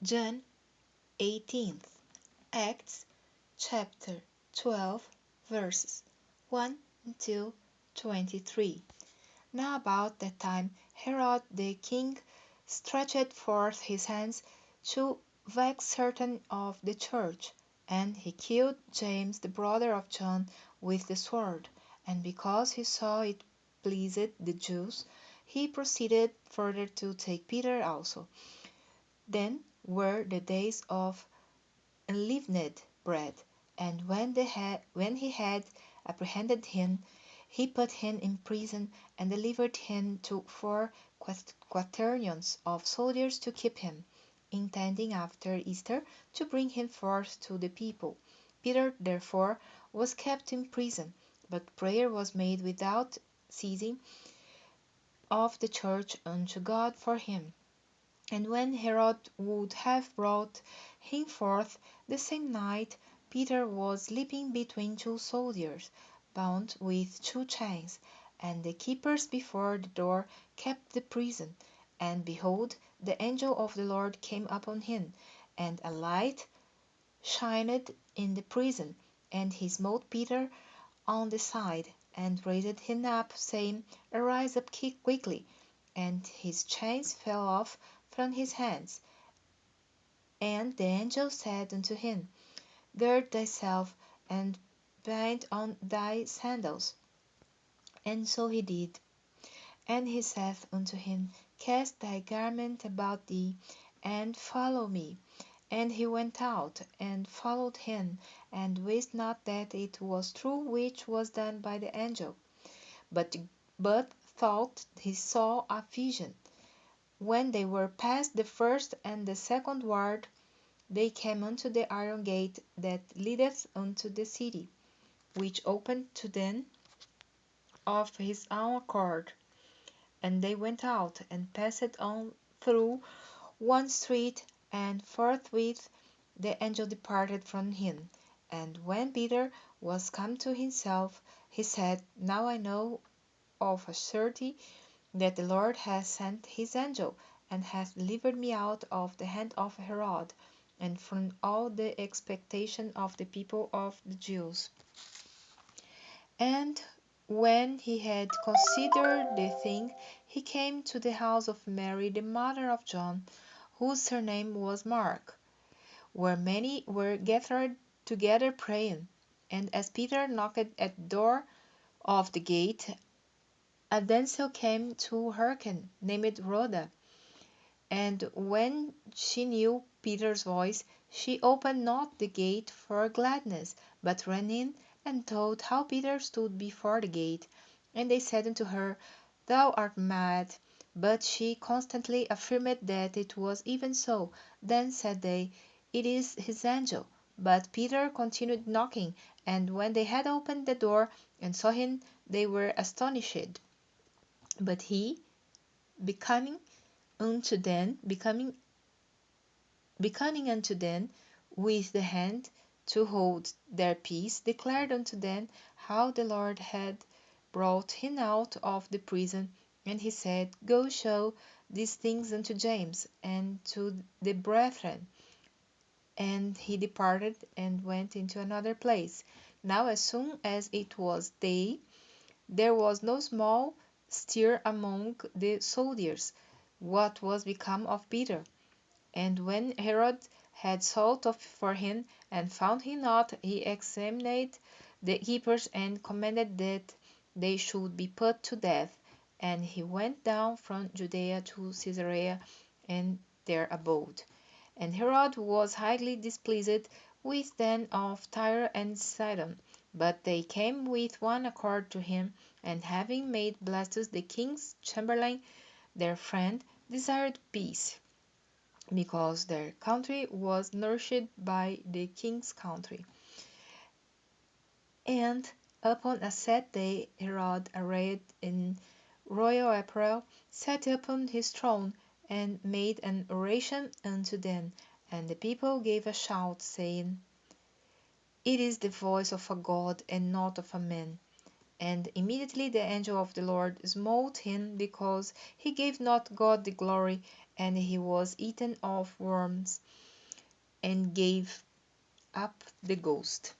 John 18th, Acts chapter 12, verses 1 to 23. Now about that time Herod the king stretched forth his hands to vex certain of the church, and he killed James the brother of John with the sword. And because he saw it pleased the Jews, he proceeded further to take Peter also. Then were the days of unleavened bread, and when he had apprehended him, he put him in prison, and delivered him to 4 quaternions of soldiers to keep him, intending after Easter to bring him forth to the people. Peter therefore was kept in prison, but prayer was made without ceasing of the church unto God for him. And when Herod would have brought him forth the same night, Peter was sleeping between two soldiers, bound with two chains. And the keepers before the door kept the prison. And behold, the angel of the Lord came upon him, and a light shined in the prison. And he smote Peter on the side, and raised him up, saying, Arise up quickly. And his chains fell off from his hands. And the angel said unto him, Gird thyself, and bind on thy sandals. And so he did. And he saith unto him, Cast thy garment about thee, and follow me. And he went out, and followed him, and wist not that it was true which was done by the angel, but, but thought he saw a vision. When they were past the first and the second ward, they came unto the iron gate that leadeth unto the city, which opened to them of his own accord. And they went out, and passed on through one street, and forthwith the angel departed from him. And when Peter was come to himself, he said, Now I know of a surety that the Lord hath sent his angel, and hath delivered me out of the hand of Herod, and from all the expectation of the people of the Jews. And when he had considered the thing, he came to the house of Mary, the mother of John, whose surname was Mark, where many were gathered together praying. And as Peter knocked at the door of the gate, a damsel came to hearken, named Rhoda. And when she knew Peter's voice, she opened not the gate for gladness, but ran in, and told how Peter stood before the gate. And they said unto her, Thou art mad. But she constantly affirmed that it was even so. Then said they, It is his angel. But Peter continued knocking, and when they had opened the door and saw him, they were astonished. But he, becoming unto them, beckoning unto them with the hand to hold their peace, declared unto them how the Lord had brought him out of the prison. And he said, Go show these things unto James and to the brethren. And he departed and went into another place. Now as soon as it was day, there was no small stir among the soldiers, what was become of Peter. And when Herod had sought for him, and found him not, he examined the keepers, and commanded that they should be put to death. And he went down from Judea to Caesarea, and there abode. And Herod was highly displeased with them of Tyre and Sidon. But they came with one accord to him, and having made Blastus the king's chamberlain their friend, desired peace, because their country was nourished by the king's country. And upon a set day Herod, arrayed in royal apparel, sat upon his throne, and made an oration unto them. And the people gave a shout, saying, It is the voice of a God, and not of a man. And immediately the angel of the Lord smote him, because he gave not God the glory, and he was eaten of worms, and gave up the ghost.